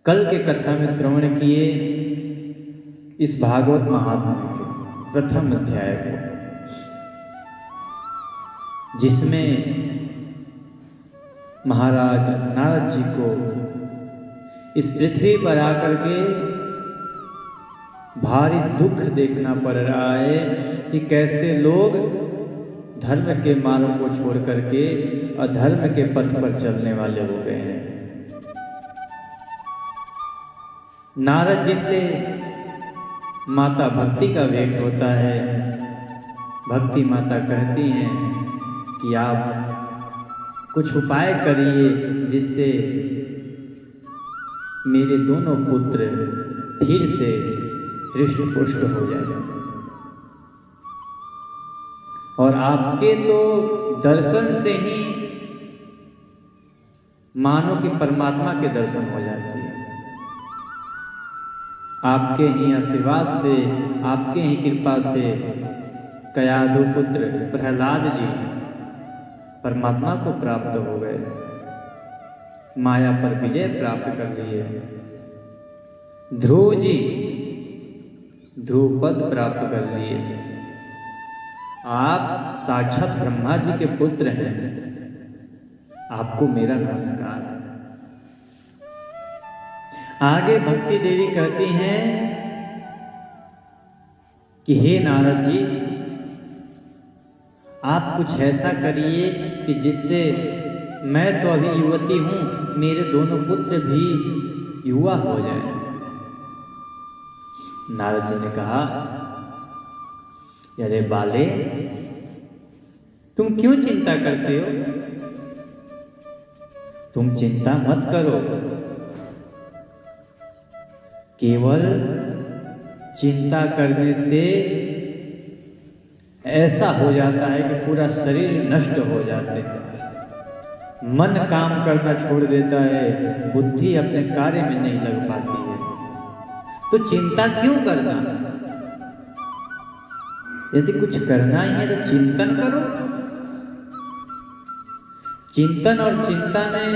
कल के कथा में श्रवण किए इस भागवत महात्म्य के प्रथम अध्याय को, जिसमें महाराज नारद जी को इस पृथ्वी पर आकर के भारी दुख देखना पड़ रहा है कि कैसे लोग धर्म के मार्ग को छोड़ करके अधर्म के पथ पर चलने वाले हो गए हैं। नारद जी से माता भक्ति का भेंट होता है। भक्ति माता कहती हैं कि आप कुछ उपाय करिए जिससे मेरे दोनों पुत्र फिर से हृष्ट पुष्ट हो जाए, और आपके तो दर्शन से ही मानो कि परमात्मा के दर्शन हो जाते हैं। आपके ही आशीर्वाद से, आपके ही कृपा से कयाधु पुत्र प्रहलाद जी परमात्मा को प्राप्त हो गए, माया पर विजय प्राप्त कर लिए। ध्रुव जी ध्रुव पद प्राप्त कर लिए। आप साक्षात ब्रह्मा जी के पुत्र हैं, आपको मेरा नमस्कार। आगे भक्ति देवी कहती हैं कि हे नारद जी, आप कुछ ऐसा करिए कि जिससे मैं तो अभी युवती हूं, मेरे दोनों पुत्र भी युवा हो जाएं। नारद जी ने कहा, अरे बाले, तुम क्यों चिंता करते हो? तुम चिंता मत करो। केवल चिंता करने से ऐसा हो जाता है कि पूरा शरीर नष्ट हो जाते हैं, मन काम करना छोड़ देता है, बुद्धि अपने कार्य में नहीं लग पाती है। तो चिंता क्यों करना? यदि कुछ करना ही है तो चिंतन करो। चिंतन और चिंता में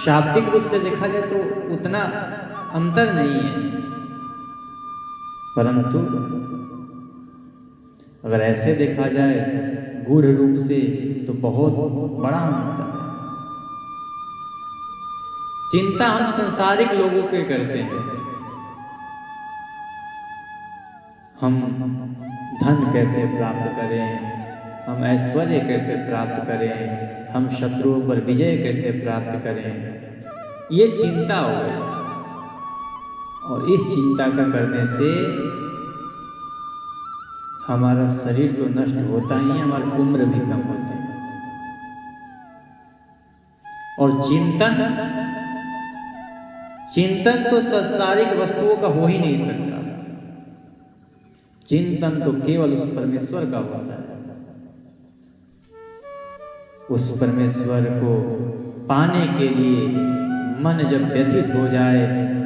शाब्दिक रूप से देखा जाए तो उतना अंतर नहीं है, परंतु अगर ऐसे देखा जाए गूढ़ रूप से तो बहुत बड़ा अंतर है। चिंता हम संसारिक लोगों के करते हैं। हम धन कैसे प्राप्त करें, हम ऐश्वर्य कैसे प्राप्त करें, हम शत्रुओं पर विजय कैसे प्राप्त करें, ये चिंता हो गई। और इस चिंता का करने से हमारा शरीर तो नष्ट होता ही है, हमारी उम्र भी कम होती है। और चिंतन तो संसारिक वस्तुओं का हो ही नहीं सकता। चिंतन तो केवल उस परमेश्वर का होता है। उस परमेश्वर को पाने के लिए मन जब व्यथित हो जाए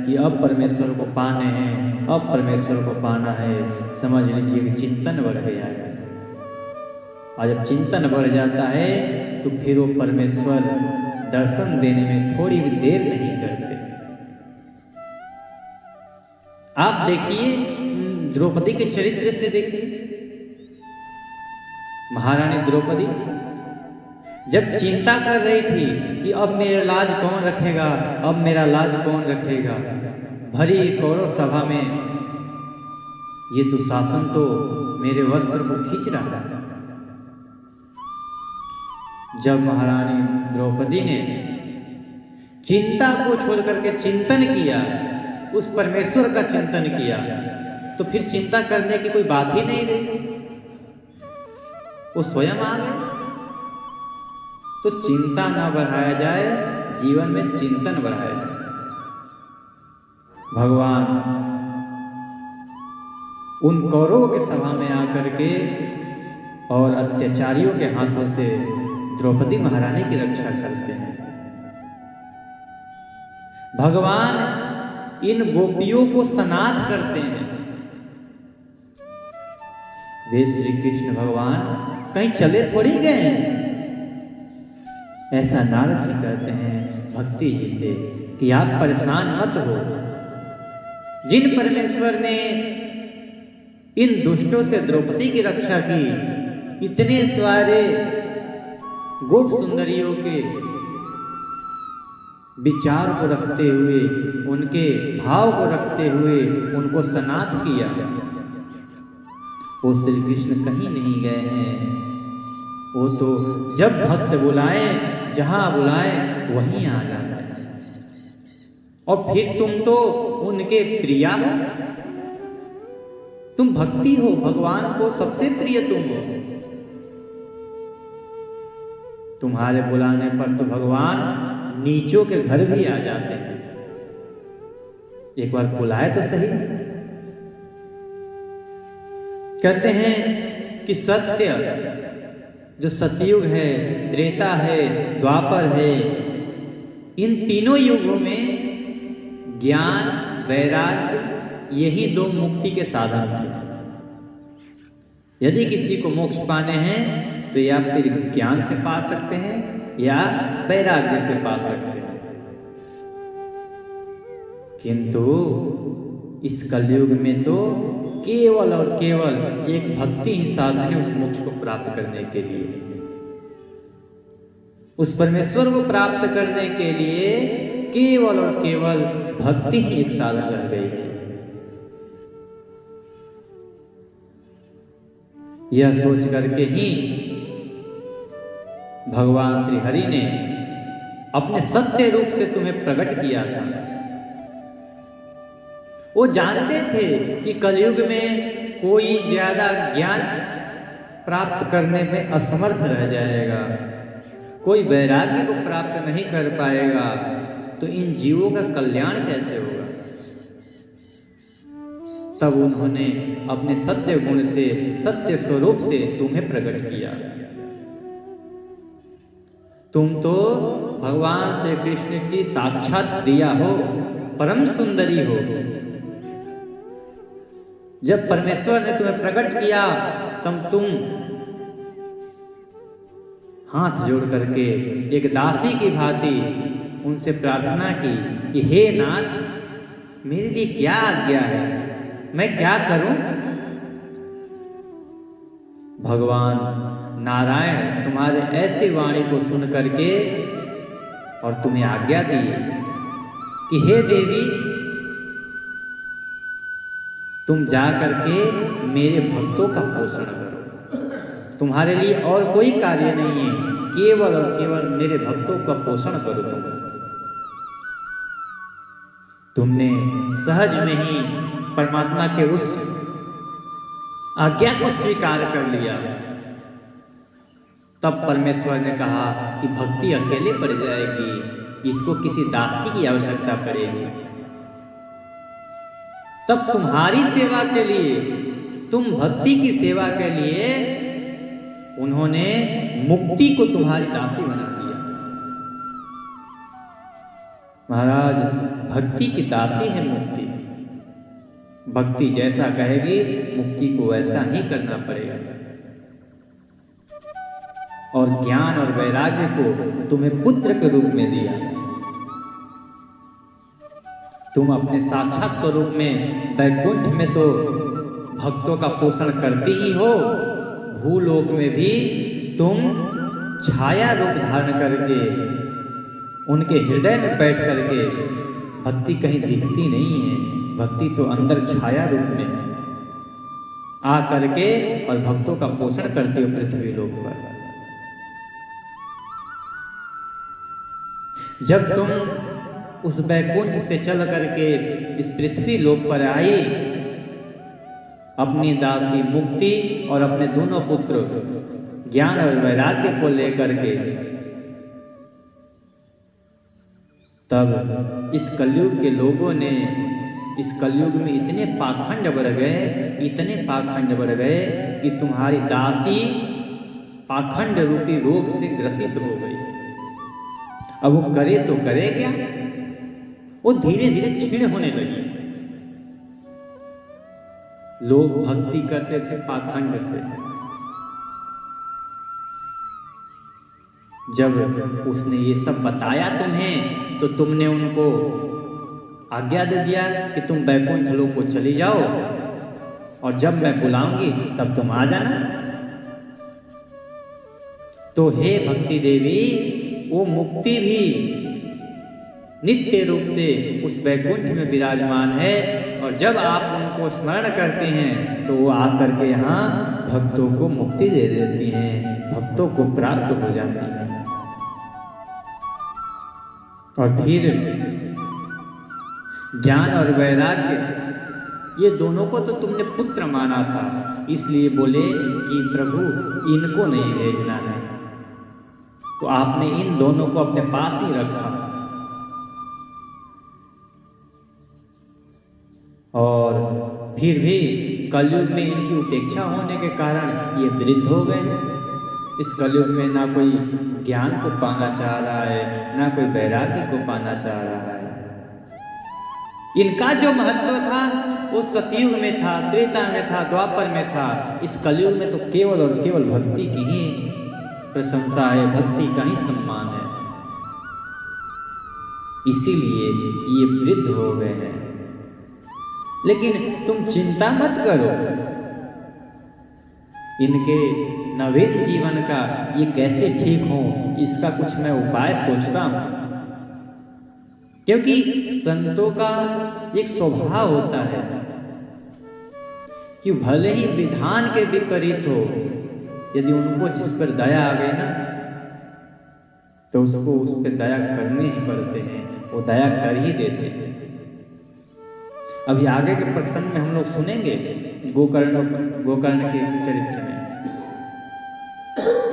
कि अब परमेश्वर को पाने हैं, अब परमेश्वर को पाना है, समझ लीजिए कि चिंतन बढ़ गया है। और जब चिंतन बढ़ जाता है तो फिर वो परमेश्वर दर्शन देने में थोड़ी भी देर नहीं करते। आप देखिए, द्रौपदी के चरित्र से देखिए। महारानी द्रौपदी जब चिंता कर रही थी कि अब मेरा लाज कौन रखेगा, अब मेरा लाज कौन रखेगा, भरी कौरव सभा में ये दुशासन तो मेरे वस्त्र को खींच रहा है। जब महारानी द्रौपदी ने चिंता को छोड़ करके चिंतन किया, उस परमेश्वर का चिंतन किया, तो फिर चिंता करने की कोई बात ही नहीं रही, वो स्वयं आ गए। तो चिंता ना बढ़ाया जाए, जीवन में चिंतन बढ़ाया जाए। भगवान उन कौरवों के सभा में आकर के और अत्याचारियों के हाथों से द्रौपदी महारानी की रक्षा करते हैं। भगवान इन गोपियों को सनाथ करते हैं। वे श्री कृष्ण भगवान कहीं चले थोड़ी गए हैं, ऐसा नारद जी कहते हैं भक्ति जी से कि आप परेशान मत हो। जिन परमेश्वर ने इन दुष्टों से द्रौपदी की रक्षा की, इतने सारे गोप सुंदरियों के विचार को रखते हुए, उनके भाव को रखते हुए उनको सनाथ किया, वो श्री कृष्ण कहीं नहीं गए हैं। वो तो जब भक्त बुलाए, जहां बुलाए वहीं आ जाते हैं। और फिर तुम तो उनके प्रिया हो, तुम भक्ति हो, भगवान को सबसे प्रिय तुम हो। तुम्हारे बुलाने पर तो भगवान नीचों के घर भी आ जाते हैं। एक बार बुलाए तो सही। कहते हैं कि सत्य, जो सतयुग है, त्रेता है, द्वापर है, इन तीनों युगों में ज्ञान वैराग्य यही दो मुक्ति के साधन थे। यदि किसी को मोक्ष पाने हैं तो या फिर ज्ञान से पा सकते हैं या वैराग्य से पा सकते हैं। किंतु इस कलयुग में तो केवल और केवल एक भक्ति ही साधन है उस मोक्ष को प्राप्त करने के लिए। उस परमेश्वर को प्राप्त करने के लिए केवल और केवल भक्ति ही एक साधन रह गई है। यह सोच करके ही भगवान श्री हरि ने अपने सत्य रूप से तुम्हें प्रकट किया था। वो जानते थे कि कलयुग में कोई ज्यादा ज्ञान प्राप्त करने में असमर्थ रह जाएगा, कोई वैराग्य को प्राप्त नहीं कर पाएगा, तो इन जीवों का कल्याण कैसे होगा। तब उन्होंने अपने सत्य गुण से, सत्य स्वरूप से तुम्हें प्रकट किया। तुम तो भगवान श्री कृष्ण की साक्षात प्रिया हो, परम सुंदरी हो। जब परमेश्वर ने तुम्हें प्रकट किया तब तुम हाथ जोड़ करके एक दासी की भांति उनसे प्रार्थना की कि हे नाथ, मेरे लिए क्या आज्ञा है, मैं क्या करूं। भगवान नारायण तुम्हारे ऐसी वाणी को सुन करके और तुम्हें आज्ञा दी कि हे देवी, तुम जा करके मेरे भक्तों का पोषण करो। तुम्हारे लिए और कोई कार्य नहीं है, केवल और केवल मेरे भक्तों का पोषण करो। तुमने सहज में ही परमात्मा के उस आज्ञा को स्वीकार कर लिया। तब परमेश्वर ने कहा कि भक्ति अकेले पड़ जाएगी, इसको किसी दासी की आवश्यकता पड़ेगी। तब तुम्हारी सेवा के लिए, तुम भक्ति की सेवा के लिए उन्होंने मुक्ति को तुम्हारी दासी बना दिया। महाराज, भक्ति की दासी है मुक्ति। भक्ति जैसा कहेगी मुक्ति को वैसा ही करना पड़ेगा। और ज्ञान और वैराग्य को तुम्हें पुत्र के रूप में दिया। तुम अपने साक्षात स्वरूप में वैकुंठ में तो भक्तों का पोषण करती ही हो, भूलोक में भी तुम छाया रूप धारण करके उनके हृदय में बैठ करके, भक्ति कहीं दिखती नहीं है, भक्ति तो अंदर छाया रूप में है, आ करके और भक्तों का पोषण करती हो पृथ्वी लोक पर। जब तुम उस वैकुंठ से चल करके इस पृथ्वी लोक पर आई, अपनी दासी मुक्ति और अपने दोनों पुत्र ज्ञान और वैराग्य को लेकर के, तब इस कलयुग के लोगों ने, इस कलयुग में इतने पाखंड बढ़ गए, इतने पाखंड बढ़ गए कि तुम्हारी दासी पाखंड रूपी रोग से ग्रसित हो गई। अब वो करे तो करे क्या, वो धीरे धीरे क्षीण होने लगी। लोग भक्ति करते थे पाखंड से। जब उसने ये सब बताया तुम्हें तो तुमने उनको आज्ञा दे दिया कि तुम वैकुंठ लोक को चली जाओ और जब मैं बुलाऊंगी तब तुम आ जाना। तो हे भक्ति देवी, वो मुक्ति भी नित्य रूप से उस वैकुंठ में विराजमान है और जब आप उनको स्मरण करते हैं तो वो आकर के यहाँ भक्तों को मुक्ति दे देती हैं, भक्तों को प्राप्त हो जाती है। और फिर ज्ञान और वैराग्य, ये दोनों को तो तुमने पुत्र माना था, इसलिए बोले कि प्रभु इनको नहीं भेजना है, तो आपने इन दोनों को अपने पास ही रखा। और फिर भी कलयुग में इनकी उपेक्षा होने के कारण ये वृद्ध हो गए। इस कलयुग में ना कोई ज्ञान को पाना चाह रहा है, ना कोई वैराग्य को पाना चाह रहा है। इनका जो महत्व था वो सतयुग में था, त्रेता में था, द्वापर में था। इस कलयुग में तो केवल और केवल भक्ति की ही प्रशंसा है, भक्ति का ही सम्मान है, इसीलिए ये वृद्ध हो गए हैं। लेकिन तुम चिंता मत करो, इनके नवीन जीवन का ये कैसे ठीक हो, इसका कुछ मैं उपाय सोचता हूं। क्योंकि संतों का एक स्वभाव होता है कि भले ही विधान के विपरीत हो, यदि उनको जिस पर दया आ गई ना तो उसको उस पर दया करने ही पड़ते हैं, वो दया कर ही देते हैं। अभी आगे के प्रसंग में हम लोग सुनेंगे गोकर्ण के चरित्र में।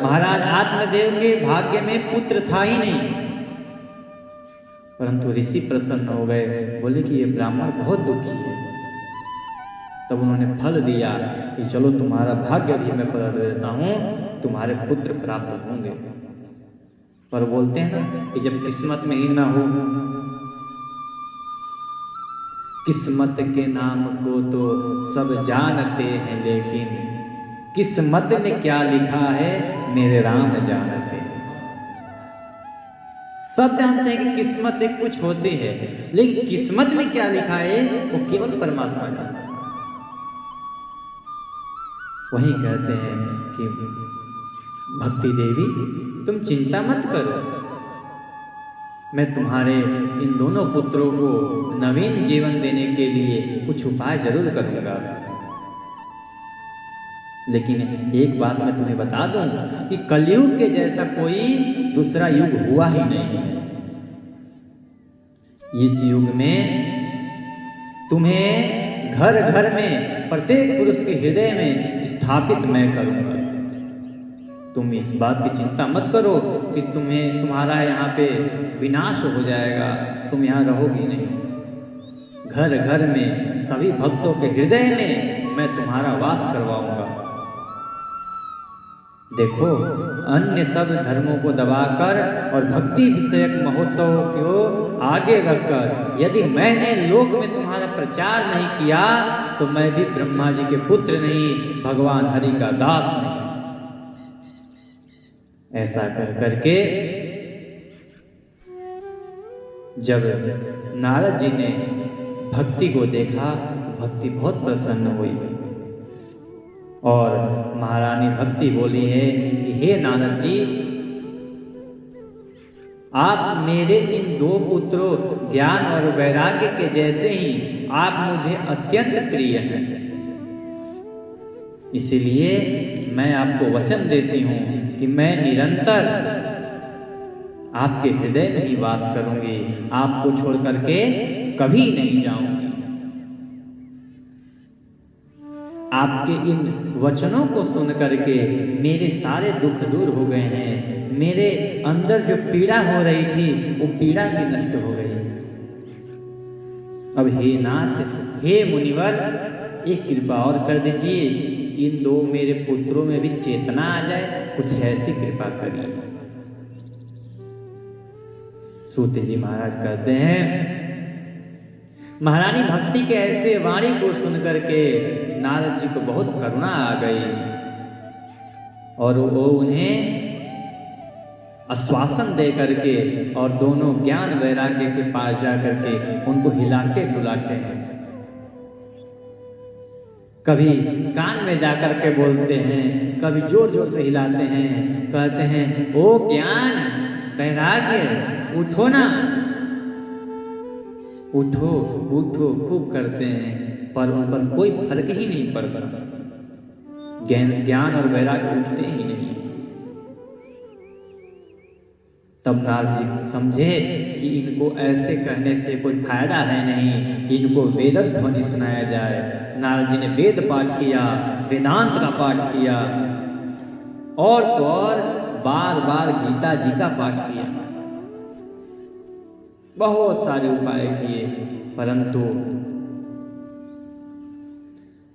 महाराज आत्मदेव के भाग्य में पुत्र था ही नहीं, परंतु ऋषि प्रसन्न हो गए, बोले कि ये ब्राह्मण बहुत दुखी है। तब उन्होंने फल दिया कि चलो तुम्हारा भाग्य भी मैं बदल देता हूं, तुम्हारे पुत्र प्राप्त होंगे। पर बोलते हैं ना कि जब किस्मत में ही ना हो, किस्मत के नाम को तो सब जानते हैं, लेकिन किस्मत में क्या लिखा है मेरे राम जानते हैं। सब जानते हैं कि किस्मत एक कुछ होती है, लेकिन किस्मत में क्या लिखा है वो केवल परमात्मा जानता है। वही कहते हैं कि भक्ति देवी तुम चिंता मत करो, मैं तुम्हारे इन दोनों पुत्रों को नवीन जीवन देने के लिए कुछ उपाय जरूर करूंगा। लेकिन एक बात मैं तुम्हें बता दूं कि कलयुग के जैसा कोई दूसरा युग हुआ ही नहीं है। इस युग में तुम्हें घर घर में प्रत्येक पुरुष के हृदय में स्थापित मैं करूंगा। तुम इस बात की चिंता मत करो कि तुम्हारा यहाँ पे विनाश हो जाएगा, तुम यहाँ रहोगी नहीं। घर घर में सभी भक्तों के हृदय में मैं तुम्हारा वास करवाऊंगा। देखो, अन्य सब धर्मों को दबाकर और भक्ति विषयक महोत्सव को आगे रखकर यदि मैंने लोक में तुम्हारा प्रचार नहीं किया तो मैं भी ब्रह्मा जी के पुत्र नहीं, भगवान हरि का दास नहीं। ऐसा कह करके जब नारद जी ने भक्ति को देखा तो भक्ति बहुत प्रसन्न हुई और महारानी भक्ति बोली है कि हे नारद जी, आप मेरे इन दो पुत्रों ज्ञान और वैराग्य के जैसे ही आप मुझे अत्यंत प्रिय हैं। इसीलिए मैं आपको वचन देती हूँ कि मैं निरंतर आपके हृदय में ही वास करूंगी, आपको छोड़ करके कभी नहीं जाऊंगी। आपके इन वचनों को सुन करके मेरे सारे दुख दूर हो गए हैं, मेरे अंदर जो पीड़ा हो रही थी वो पीड़ा भी नष्ट हो गई। अब हे नाथ, हे मुनिवर, एक कृपा और कर दीजिए, इन दो मेरे पुत्रों में भी चेतना आ जाए, कुछ ऐसी कृपा करिए। सूत जी महाराज कहते हैं, महारानी भक्ति के ऐसे वाणी को सुन करके नारद जी को बहुत करुणा आ गई और वो उन्हें आश्वासन दे करके और दोनों ज्ञान वैराग्य के पास जा करके उनको हिलाते डुलाते हैं। कभी कान में जाकर के बोलते हैं, कभी जोर जोर से हिलाते हैं, कहते हैं ओ ज्ञान वैराग्य उठो ना, उठो उठो खूब करते हैं, पर उन पर कोई फर्क ही नहीं पड़ता। ज्ञान और वैराग्य उठते ही नहीं। तब नारद जी समझे कि इनको ऐसे कहने से कोई फायदा है नहीं, इनको वेद ध्वनि सुनाया जाए। नारद जी ने वेद पाठ किया, वेदांत का पाठ किया, और तो और बार बार गीता जी का पाठ किया, बहुत सारे उपाय किए, परंतु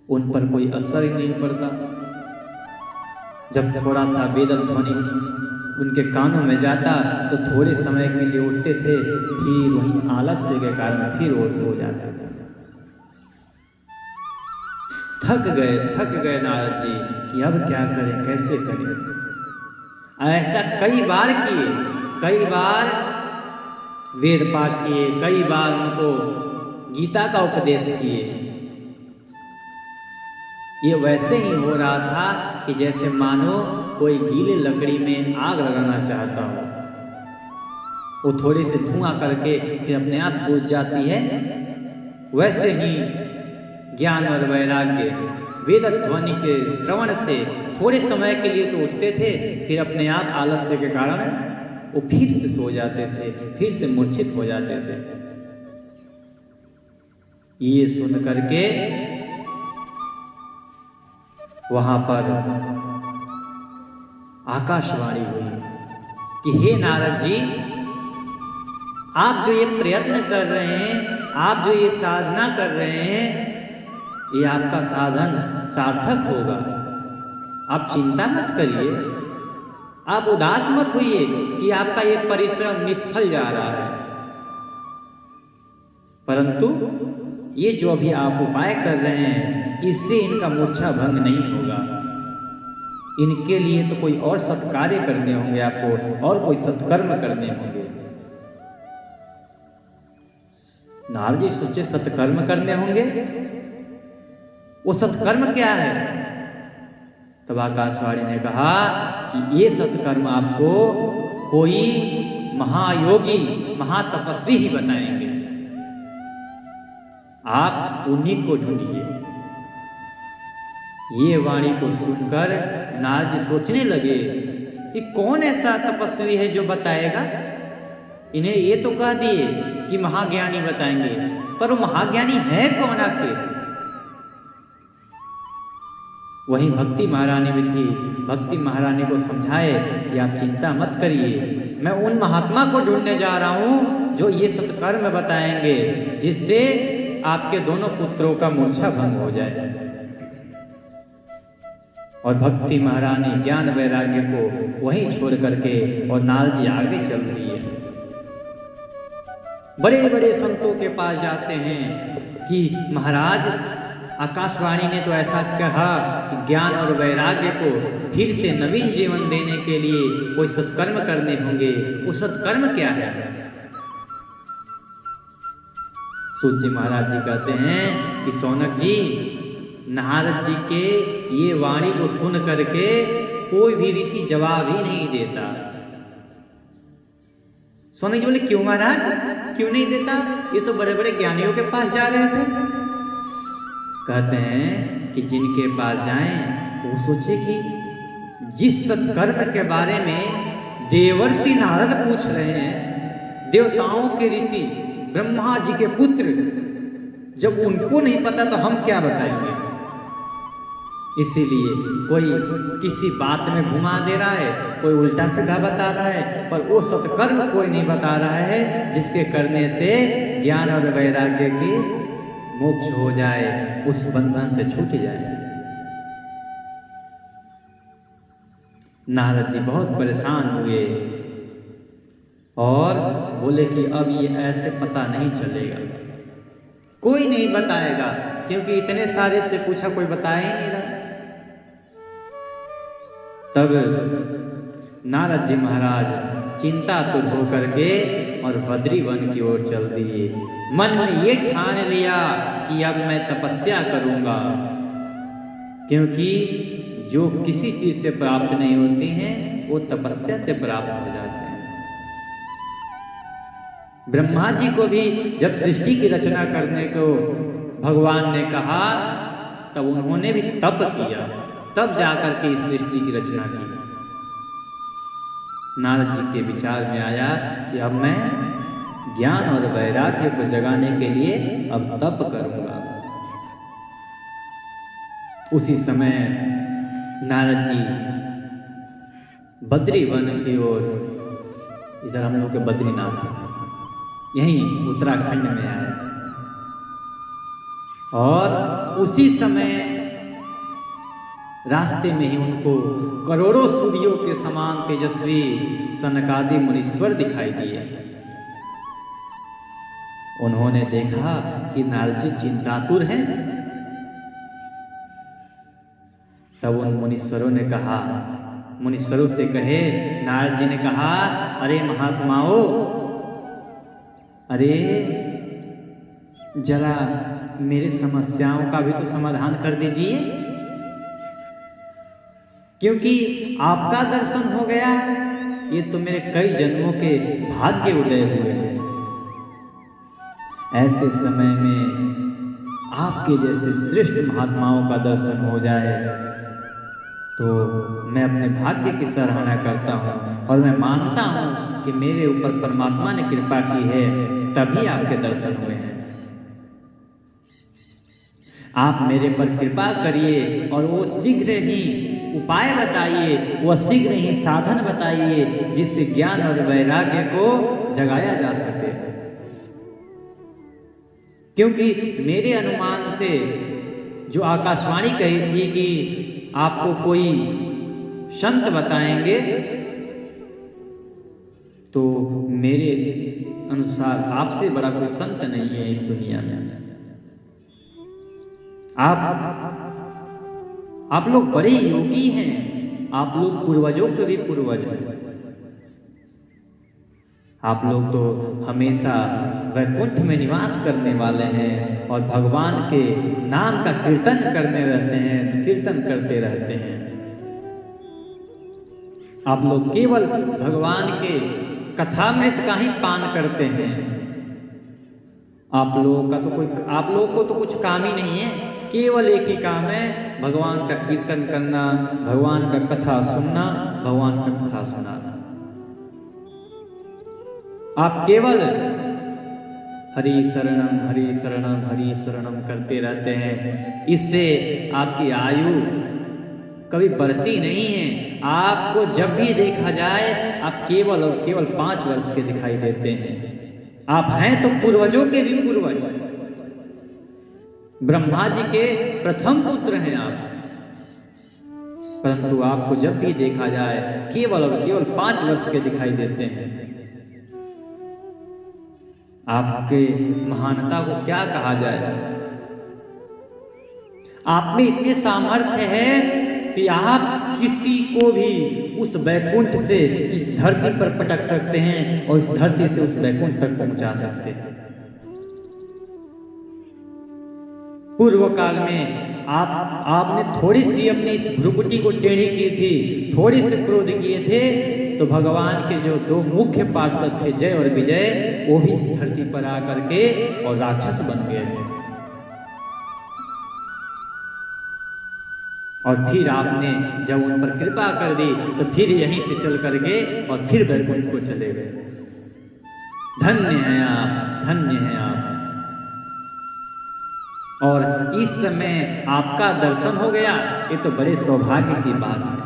उन पर कोई असर ही नहीं पड़ता। जब थोड़ा सा वेद ध्वनि उनके कानों में जाता तो थोड़े समय के लिए उठते थे, फिर वहीं आलस्य के कारण फिर वो सो जाते थे। थक गए नारद जी कि अब क्या करें, कैसे करें। ऐसा कई बार किए, कई बार वेद पाठ किए, कई बार उनको गीता का उपदेश किए। ये वैसे ही हो रहा था कि जैसे मानो कोई गीले लकड़ी में आग लगाना चाहता हो, वो थोड़ी से धुआं करके फिर अपने आप बुझ जाती है। वैसे ही ज्ञान और वैराग्य वेद ध्वनि के श्रवण से थोड़े समय के लिए तो उठते थे, फिर अपने आप आलस्य के कारण वो फिर से सो जाते थे, फिर से मूर्छित हो जाते थे। ये सुन करके वहां पर आकाशवाणी हुई कि हे नारद जी, आप जो ये प्रयत्न कर रहे हैं, आप जो ये साधना कर रहे हैं, ये आपका साधन सार्थक होगा। आप चिंता मत करिए, आप उदास मत होइए कि आपका ये परिश्रम निष्फल जा रहा है, परंतु ये जो अभी आप उपाय कर रहे हैं, इससे इनका मूर्छा भंग नहीं होगा। इनके लिए तो कोई और सत्कार्य करने होंगे, आपको और कोई सत्कर्म करने होंगे। नारद जी सोचे सत्कर्म करने होंगे, वो सत्कर्म क्या है? तब आकाशवाणी ने कहा कि ये सत्कर्म आपको कोई महायोगी महातपस्वी ही बताएंगे, आप उन्हीं को ढूंढिए। ये वाणी को सुनकर नारद जी सोचने लगे कि कौन ऐसा तपस्वी है जो बताएगा। इन्हें ये तो कह दिए कि महाज्ञानी बताएंगे, पर वो महाज्ञानी है कौन आखिर? वहीं भक्ति महारानी भी थी। भक्ति महारानी को समझाए कि आप चिंता मत करिए, मैं उन महात्मा को ढूंढने जा रहा हूं जो ये सत्कर्म बताएंगे, जिससे आपके दोनों पुत्रों का मूर्छा भंग हो जाए। और भक्ति महारानी ज्ञान वैराग्य को वहीं छोड़ करके और नारद जी आगे चल रही है। बड़े बड़े संतों के पास जाते हैं कि महाराज, आकाशवाणी ने तो ऐसा कहा कि ज्ञान और वैराग्य को फिर से नवीन जीवन देने के लिए कोई सत्कर्म करने होंगे। वो सत्कर्म क्या है? सूत जी महाराज जी कहते हैं कि सौनक जी, नारद जी के ये वाणी को सुन करके कोई भी ऋषि जवाब ही नहीं देता। सौनक जी बोले, क्यों महाराज, क्यों नहीं देता? ये तो बड़े बड़े ज्ञानियों के पास जा रहे थे। कहते हैं कि जिनके पास जाएं वो सोचे कि जिस सत्कर्म के बारे में देवर्षि नारद पूछ रहे हैं, देवताओं के ऋषि ब्रह्मा जी के पुत्र, जब उनको नहीं पता तो हम क्या बताएंगे। इसीलिए कोई किसी बात में घुमा दे रहा है, कोई उल्टा सीधा बता रहा है, पर वो सत्कर्म कोई नहीं बता रहा है जिसके करने से ज्ञान और वैराग्य की मोक्ष हो जाए, उस बंधन से छूट जाए। नारद जी बहुत परेशान हुए और बोले कि अब ये ऐसे पता नहीं चलेगा, कोई नहीं बताएगा, क्योंकि इतने सारे से पूछा कोई बता ही नहीं रहा। तब नारद जी महाराज चिंतातुर होकर के और बद्री वन की ओर चल दिए। मन में ये ठान लिया कि अब मैं तपस्या करूंगा, क्योंकि जो किसी चीज से प्राप्त नहीं होती हैं वो तपस्या से प्राप्त हो जाते हैं। ब्रह्मा जी को भी जब सृष्टि की रचना करने को भगवान ने कहा तब उन्होंने भी तप किया, तब जाकर के इस सृष्टि की रचना की। नारद जी के विचार में आया कि अब मैं ज्ञान और वैराग्य को जगाने के लिए अब तप करूंगा। उसी समय नारद जी बद्री वन की ओर, इधर हम लोग के बद्रीनाथ यहीं उत्तराखंड में आए, और उसी समय रास्ते में ही उनको करोड़ों सूर्यों के समान तेजस्वी सनकादि मुनीश्वर दिखाई दिए। उन्होंने देखा कि नारद जी चिंतातुर हैं। तब उन मुनीश्वरों ने कहा, मुनीश्वरों से कहे, नारद जी ने कहा, अरे महात्माओं, अरे जरा मेरे समस्याओं का भी तो समाधान कर दीजिए, क्योंकि आपका दर्शन हो गया, ये तो मेरे कई जन्मों के भाग्य उदय हुए हैं। ऐसे समय में आपके जैसे श्रेष्ठ महात्माओं का दर्शन हो जाए तो मैं अपने भाग्य की सराहना करता हूँ, और मैं मानता हूँ कि मेरे ऊपर परमात्मा ने कृपा की है, तभी आपके दर्शन हुए हैं। आप मेरे पर कृपा करिए और वो शीघ्र ही उपाय बताइए, वह शीघ्र ही साधन बताइए जिससे ज्ञान और वैराग्य को जगाया जा सके। क्योंकि मेरे अनुमान से जो आकाशवाणी कही थी कि आपको कोई संत बताएंगे, तो मेरे अनुसार आपसे बड़ा कोई संत नहीं है इस दुनिया में। आप लोग बड़े योगी हैं, आप लोग पूर्वजों के भी पूर्वज हैं। आप लोग तो हमेशा वैकुंठ में निवास करने वाले हैं और भगवान के नाम का कीर्तन करते रहते हैं। आप लोग केवल भगवान के कथामृत का ही पान करते हैं। आप लोगों को तो कुछ काम ही नहीं है, केवल एक ही काम है, भगवान का कीर्तन करना, भगवान का कथा सुनना, भगवान का कथा सुनाना। आप केवल हरि शरणम हरि शरणम हरि शरणम करते रहते हैं। इससे आपकी आयु कभी बढ़ती नहीं है। आपको जब भी देखा जाए आप केवल और केवल 5 वर्ष के दिखाई देते हैं। आप हैं तो पूर्वजों के भी पूर्वज, ब्रह्मा जी के प्रथम पुत्र हैं आप, परंतु आपको जब भी देखा जाए केवल और केवल 5 वर्ष के दिखाई देते हैं। आपके महानता को क्या कहा जाए। आप में इतने सामर्थ्य है कि आप किसी को भी उस वैकुंठ से इस धरती पर पटक सकते हैं और इस धरती से उस वैकुंठ तक पहुंचा सकते हैं। पूर्व काल में आपने थोड़ी सी अपनी इस भ्रुकुटी को टेढ़ी की थी, थोड़ी से क्रोध किए थे, तो भगवान के जो 2 मुख्य पार्षद थे जय और विजय, वो भी इस धरती पर आकर के और राक्षस बन गए थे। और फिर आपने जब उन पर कृपा कर दी तो फिर यहीं से चल करके और फिर वैकुंठ को चले गए। धन्य हैं आप, धन्य हैं आप। और इस समय आपका दर्शन हो गया, ये तो बड़े सौभाग्य की बात है।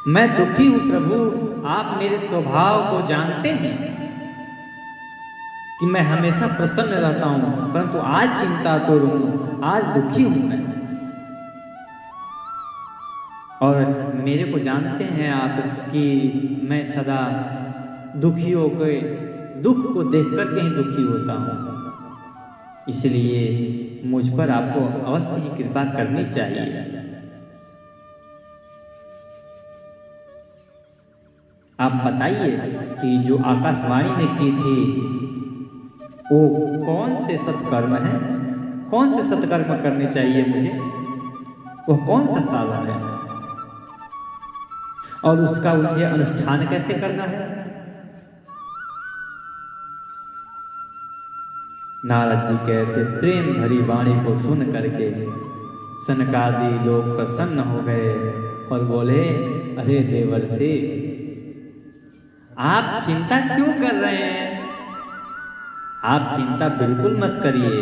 मैं दुखी हूं प्रभु, आप मेरे स्वभाव को जानते हैं कि मैं हमेशा प्रसन्न रहता हूं, परंतु आज चिंतातुर हूं, आज दुखी हूं मैं। और मेरे को जानते हैं आप कि मैं सदा दुखियों के दुख को देख कर के ही दुखी होता हूं, इसलिए मुझ पर आपको अवश्य ही कृपा करनी चाहिए। आप बताइए कि जो आकाशवाणी ने की थी वो कौन से सत्कर्म है, कौन से सत्कर्म करने चाहिए मुझे, वो कौन सा साधन है और उसका मुझे अनुष्ठान कैसे करना है। नारद जी के ऐसे प्रेम भरी वाणी को सुन करके सनकादि लोग प्रसन्न हो गए और बोले, अरे देवर्षि, आप चिंता क्यों कर रहे हैं? आप चिंता बिल्कुल मत करिए,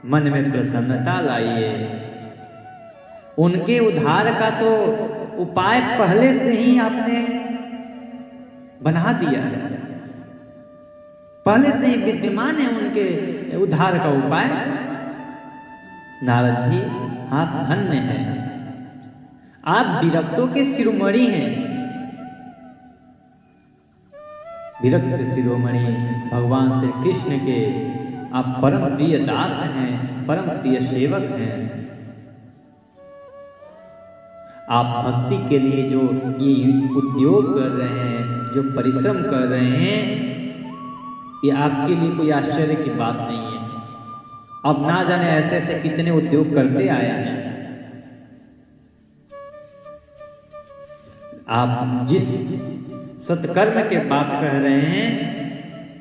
मन में प्रसन्नता लाइए। उनके उद्धार का तो उपाय पहले से ही आपने बना दिया है, पहले से ही विद्यमान है उनके उद्धार का उपाय। नारद जी, आप धन्य हैं, आप विरक्तों के शिरोमणि हैं। विरक्त शिरोमणि भगवान श्री कृष्ण के आप परम प्रिय दास हैं, परम प्रिय सेवक हैं। आप भक्ति के लिए जो ये उद्योग कर रहे हैं, जो परिश्रम कर रहे हैं, ये आपके लिए कोई आश्चर्य की बात नहीं है। अब ना जाने ऐसे ऐसे कितने उद्योग करते आए हैं। आप जिस सत्कर्म के बात कह रहे हैं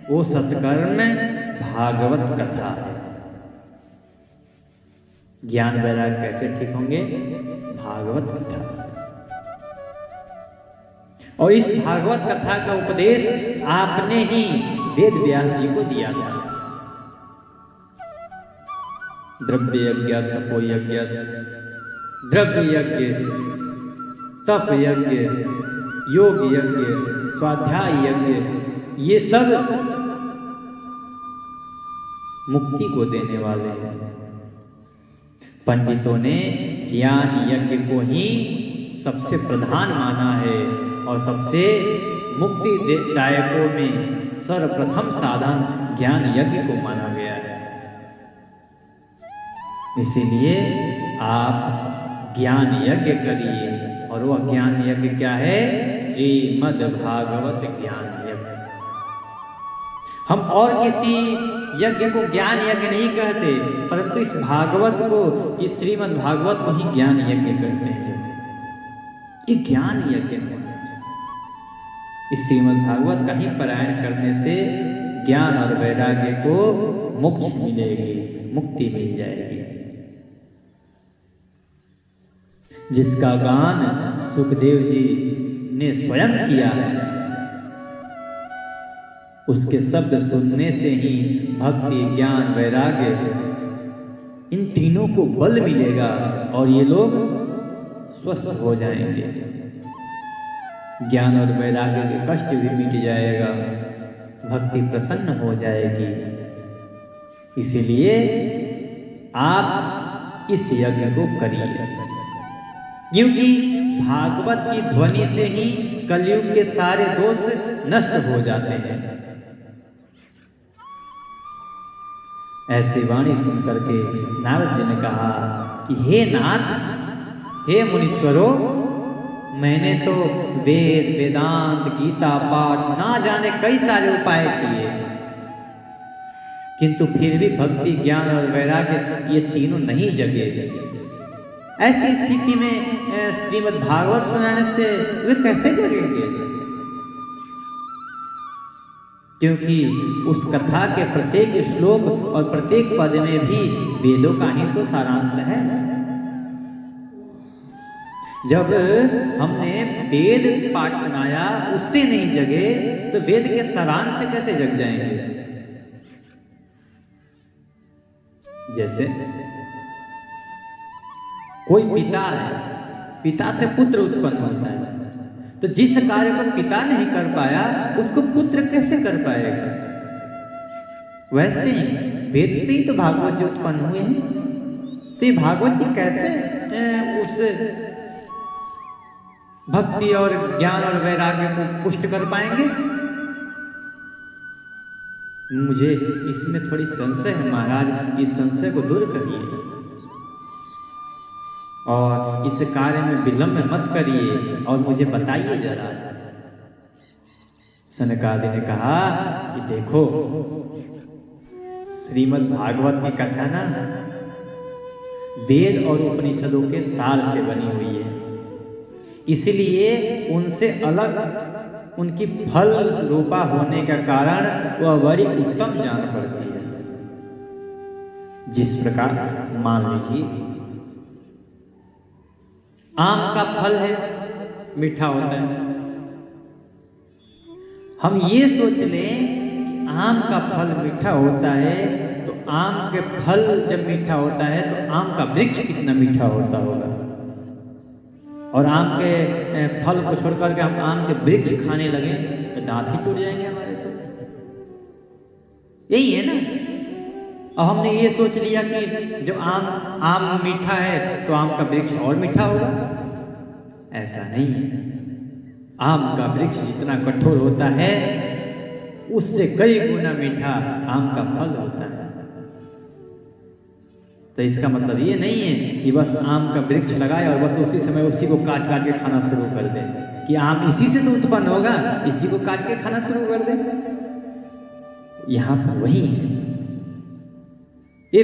वो सत्कर्म भागवत कथा है। ज्ञान वैराग्य कैसे ठीक होंगे? भागवत कथा से। और इस भागवत कथा का उपदेश आपने ही वेद व्यास जी को दिया था। द्रव्य यज्ञ, तपो यज्ञ, द्रव्य यज्ञ, तप यज्ञ, योग यज्ञ, स्वाध्याय यज्ञ, ये सब मुक्ति को देने वाले हैं। पंडितों ने ज्ञान यज्ञ को ही सबसे प्रधान माना है और सबसे मुक्ति दायकों में सर्वप्रथम साधन ज्ञान यज्ञ को माना गया है। इसीलिए आप ज्ञान यज्ञ करिए, और वह ज्ञान यज्ञ क्या है? श्रीमद् भागवत ज्ञान यज्ञ। हम और किसी यज्ञ को ज्ञान यज्ञ नहीं कहते, परंतु इस भागवत को, इस श्रीमद् भागवत को ही ज्ञान यज्ञ कहते हैं। ये ज्ञान यज्ञ है। इस श्रीमद् भागवत का ही पारायण करने से ज्ञान और वैराग्य को मोक्ष मिलेगी, मुक्ति मिल जाएगी। जिसका गान सुखदेव जी ने स्वयं किया है, उसके शब्द सुनने से ही भक्ति, ज्ञान, वैराग्य, इन तीनों को बल मिलेगा और ये लोग स्वस्थ हो जाएंगे। ज्ञान और वैराग्य के कष्ट भी मिट जाएगा, भक्ति प्रसन्न हो जाएगी। इसीलिए आप इस यज्ञ को करिए, क्योंकि भागवत की ध्वनि से ही कलयुग के सारे दोष नष्ट हो जाते हैं। ऐसी वाणी सुनकर के नारद जी ने कहा कि हे नाथ, हे मुनीश्वरों, मैंने तो वेद, वेदांत, गीता पाठ, ना जाने कई सारे उपाय किए, किंतु फिर भी भक्ति, ज्ञान और वैराग्य ये तीनों नहीं जगे। ऐसी स्थिति में श्रीमद् भागवत सुनाने से वे कैसे जगेंगे? क्योंकि उस कथा के प्रत्येक श्लोक और प्रत्येक पद में भी वेदों का ही तो सारांश है। जब हमने वेद पाठ सुनाया उससे नहीं जगे, तो वेद के सारांश से कैसे जग जाएंगे? जैसे कोई पिता है, पिता से पुत्र उत्पन्न होता है, तो जिस कार्य को पिता नहीं कर पाया उसको पुत्र कैसे कर पाएगा? वैसे ही वेद से ही तो भागवत जी उत्पन्न हुए हैं। तो ये भागवत जी कैसे उस भक्ति और ज्ञान और वैराग्य को पुष्ट कर पाएंगे? मुझे इसमें थोड़ी संशय है महाराज, इस संशय को दूर करिए और इस कार्य में विलंब मत करिए और मुझे बताइए जरा सनकादि ने कहा कि देखो, श्रीमद् भागवत की कथा ना वेद और उपनिषदों के सार से बनी हुई है, इसलिए उनसे अलग उनकी फल रूपा होने का कारण वह बड़ी उत्तम जान पड़ती है। जिस प्रकार मान लीजिए आम का फल है, मीठा होता है। हम ये सोच लें कि आम का फल मीठा होता है, तो आम के फल जब मीठा होता है तो आम का वृक्ष कितना मीठा होता होगा। और आम के फल को छोड़कर के हम आम के वृक्ष खाने लगे तो दांत ही टूट जाएंगे हमारे। तो यही है ना। अब हमने ये सोच लिया कि जब आम मीठा है तो आम का वृक्ष और मीठा होगा। ऐसा नहीं है। आम का वृक्ष जितना कठोर होता है उससे कई गुना मीठा आम का फल होता है। तो इसका मतलब ये नहीं है कि बस आम का वृक्ष लगाए और बस उसी समय उसी को काट काट के खाना शुरू कर दे, कि आम इसी से तो उत्पन्न होगा, इसी को काट के खाना शुरू कर दे। यहां पर वही है। ये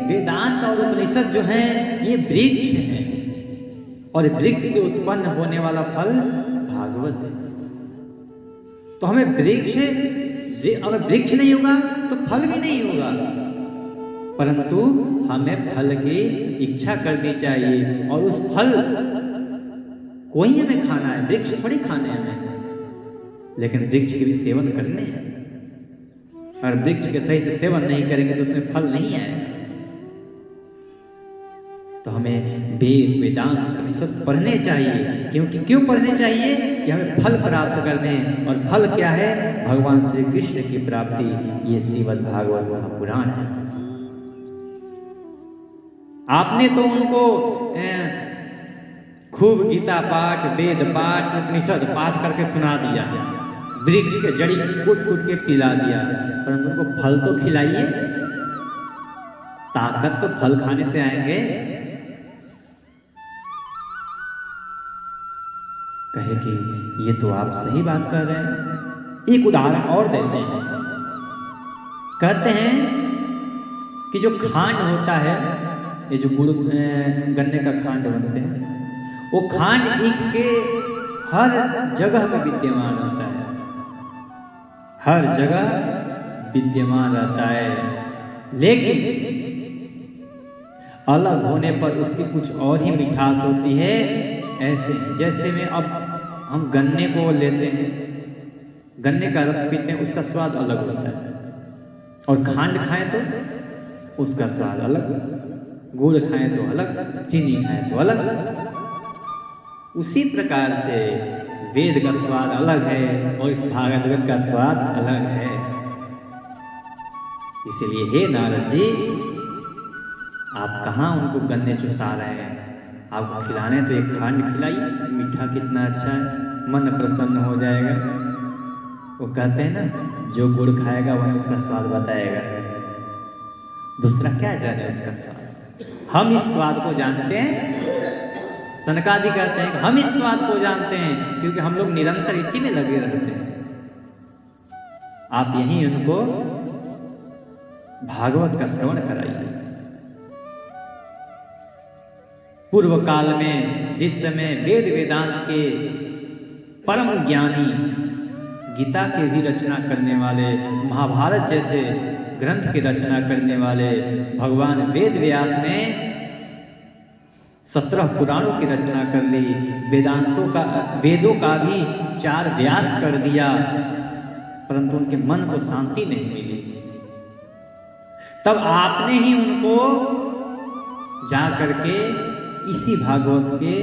वेदांत और उपनिषद जो है ये वृक्ष है, और वृक्ष से उत्पन्न होने वाला फल भागवत है। तो हमें वृक्ष, अगर वृक्ष नहीं होगा तो फल भी नहीं होगा, परंतु हमें फल की इच्छा करनी चाहिए। और उस फल को ही हमें खाना है, वृक्ष थोड़ी खाने हमें, लेकिन वृक्ष के भी सेवन करने हैं। और वृक्ष के सही से सेवन नहीं करेंगे तो उसमें फल नहीं आएगा। तो हमें वेद वेदांत उपनिषद पढ़ने चाहिए। क्यों पढ़ने चाहिए? कि हमें फल प्राप्त करने। और फल क्या है? भगवान श्री कृष्ण की प्राप्ति। ये श्रीमद् भागवत महापुराण है। आपने तो उनको खूब गीता पाठ, वेद पाठ, उपनिषद पाठ करके सुना दिया, वृक्ष के जड़ी कूट कूट के पिला दिया, परंतु उनको फल तो खिलाइए। ताकत तो फल खाने से आएंगे। कहे कि ये तो आप सही बात कर रहे हैं। एक उदाहरण और देते हैं। कहते हैं कि जो खांड होता है, ये जो गुड़ गन्ने का खांड बनते हैं, वो खांड ईख के हर जगह में विद्यमान होता है, हर जगह विद्यमान रहता है। लेकिन अलग होने पर उसकी कुछ और ही मिठास होती है। ऐसे जैसे में अब हम गन्ने को लेते हैं, गन्ने का रस पीते हैं, उसका स्वाद अलग होता है, और खांड खाएं तो उसका स्वाद अलग, गुड़ खाएं तो अलग, चीनी खाएं तो अलग। उसी प्रकार से वेद का स्वाद अलग है और इस भागवत का स्वाद अलग है। इसलिए हे नारद जी, आप कहाँ उनको गन्ने चुसा रहे हैं? आपको खिलाने तो एक खांड खिलाइए, मीठा कितना अच्छा है, मन प्रसन्न हो जाएगा। वो कहते हैं ना, जो गुड़ खाएगा वही उसका स्वाद बताएगा, दूसरा क्या जाने उसका स्वाद। हम इस स्वाद को जानते हैं। सनकादि कहते हैं हम इस स्वाद को जानते हैं क्योंकि हम लोग निरंतर इसी में लगे रहते हैं। आप यहीं उनको भागवत का श्रवण कराइए। पूर्व काल में जिस समय वेद वेदांत के परम ज्ञानी, गीता के भी रचना करने वाले, महाभारत जैसे ग्रंथ की रचना करने वाले भगवान वेद व्यास ने 17 पुराणों की रचना कर ली, वेदों का भी 4 व्यास कर दिया, परंतु उनके मन को शांति नहीं मिली। तब आपने ही उनको जा करके इसी भागवत के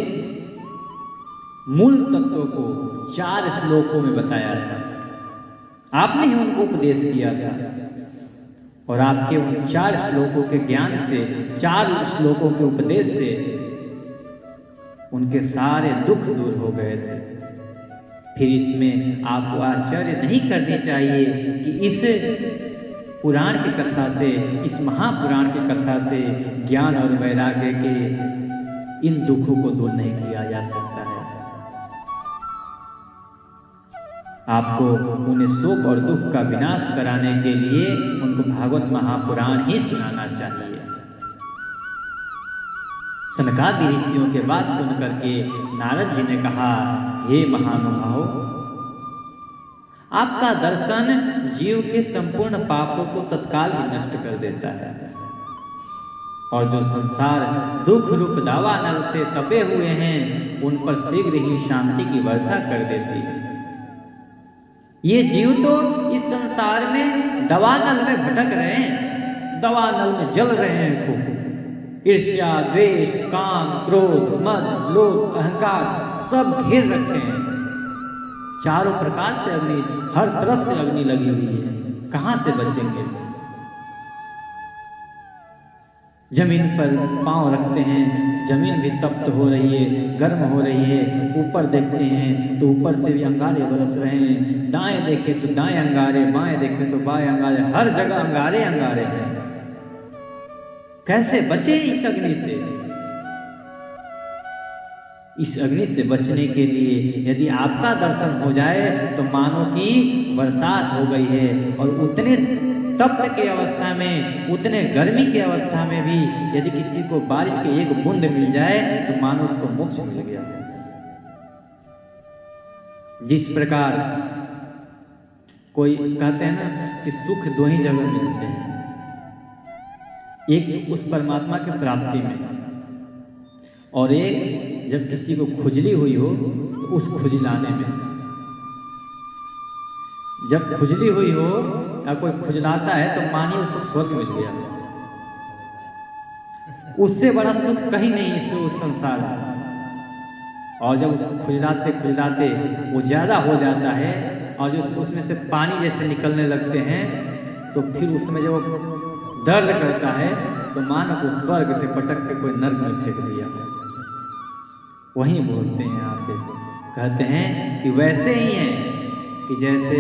मूल तत्वों को 4 श्लोकों में बताया था। आपने ही उनको उपदेश किया था, और आपके उन 4 श्लोकों के ज्ञान से, 4 श्लोकों के उपदेश से उनके सारे दुख दूर हो गए थे। फिर इसमें आपको आश्चर्य नहीं करनी चाहिए कि इस पुराण की कथा से, इस महापुराण की कथा से ज्ञान और वैराग्य के इन दुखों को दूर नहीं किया जा सकता है। आपको उन्हें शोक और दुख का विनाश कराने के लिए उनको भागवत महापुराण ही सुनाना चाहिए। सनकादि ऋषियों के बात सुनकर के नारद जी ने कहा, हे महानुभाव, आपका दर्शन जीव के संपूर्ण पापों को तत्काल ही नष्ट कर देता है और जो संसार दुख रूप दावानल से तपे हुए हैं उन पर शीघ्र ही शांति की वर्षा कर देती है। ये जीव तो इस संसार में दवानल में भटक रहे हैं, दवानल में जल रहे हैं खूब। ईर्ष्या, द्वेष, काम, क्रोध, मद, लोभ, अहंकार सब घेर रखे हैं। चारों प्रकार से अग्नि, हर तरफ से अग्नि लगी हुई है, कहां से बचेंगे? जमीन पर पांव रखते हैं, जमीन भी तप्त हो रही है, गर्म हो रही है। ऊपर देखते हैं तो ऊपर से भी अंगारे बरस रहे हैं, दाएं देखे तो दाएं अंगारे, बाएं देखे तो बाएं अंगारे, हर जगह अंगारे अंगारे हैं। कैसे बचे इस अग्नि से? इस अग्नि से बचने के लिए यदि आपका दर्शन हो जाए तो मानो कि बरसात हो गई है, और उतने तप्त की अवस्था में, उतने गर्मी की अवस्था में भी यदि किसी को बारिश की एक बूंद मिल जाए तो मानो उसको मोक्ष मिल गया। जिस प्रकार कोई कहते हैं ना कि सुख दो ही जगह मिलते हैं, एक तो उस परमात्मा की प्राप्ति में, और एक जब किसी को खुजली हुई हो तो उस खुजलाने में। जब खुजली हुई हो या कोई खुजलाता है तो मानिए उसको स्वर्ग मिल गया, उससे बड़ा सुख कहीं नहीं इसको उस संसार में। और जब उसको खुजलाते खुजलाते वो ज़्यादा हो जाता है और जो उसमें से पानी जैसे निकलने लगते हैं तो फिर उसमें जब वो दर्द करता है तो मानो को स्वर्ग से पटक के कोई नर्क में फेंक दिया। वहीं बोलते हैं आप, कहते हैं कि वैसे ही है कि जैसे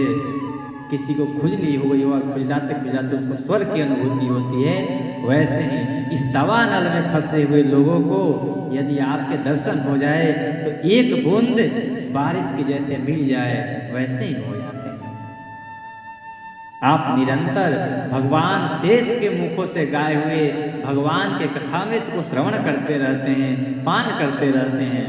किसी को खुजली हो गई हो, खुजलाते खुजलाते उसको स्वर्ग की अनुभूति होती है, वैसे ही इस दावानल में फंसे हुए लोगों को यदि आपके दर्शन हो जाए तो एक बूंद बारिश की जैसे मिल जाए, वैसे ही हो जाते हैं। आप निरंतर भगवान शेष के मुखों से गाए हुए भगवान के कथामृत को श्रवण करते रहते हैं, पान करते रहते हैं।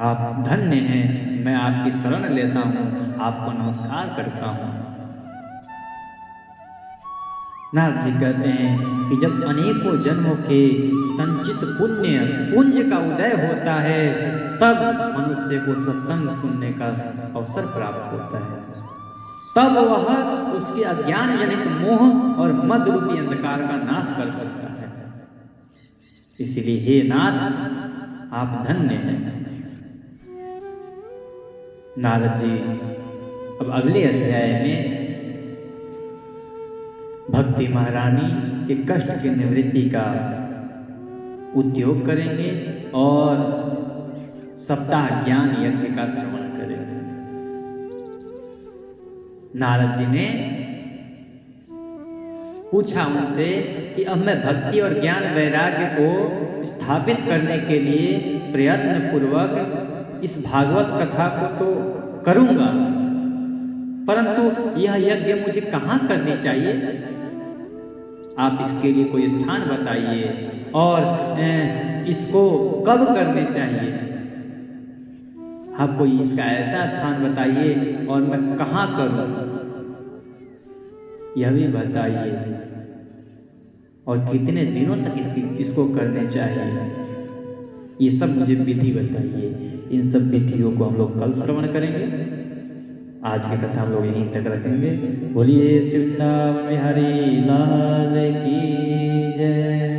आप धन्य हैं, मैं आपकी शरण लेता हूँ, आपको नमस्कार करता हूँ। नारद जी कहते हैं कि जब अनेकों जन्मों के संचित पुण्य पुंज का उदय होता है तब मनुष्य को सत्संग सुनने का अवसर प्राप्त होता है, तब वह उसके अज्ञान जनित मोह और मद रूपी अंधकार का नाश कर सकता है। इसलिए हे नाथ, आप धन्य हैं। नारद जी अब अगले अध्याय में भक्ति महारानी के कष्ट की निवृत्ति का उद्योग करेंगे और सप्ताह ज्ञान यज्ञ का श्रवण करेंगे। नारद जी ने पूछा उनसे कि अब मैं भक्ति और ज्ञान वैराग्य को स्थापित करने के लिए प्रयत्न पूर्वक इस भागवत कथा को तो करूंगा, परंतु यह यज्ञ मुझे कहाँ करनी चाहिए? आप इसके लिए कोई स्थान बताइए और इसको कब करने चाहिए? आप कोई इसका ऐसा स्थान बताइए और मैं कहाँ करूं, यह भी बताइए, और कितने दिनों तक इसको करने चाहिए, ये सब मुझे विधि बताइए। इन सब विधियों को हम लोग कल श्रवण करेंगे। आज की कथा हम लोग यहीं तक रखेंगे। बोलिए श्री वृंदावन बिहारी लाल की जय।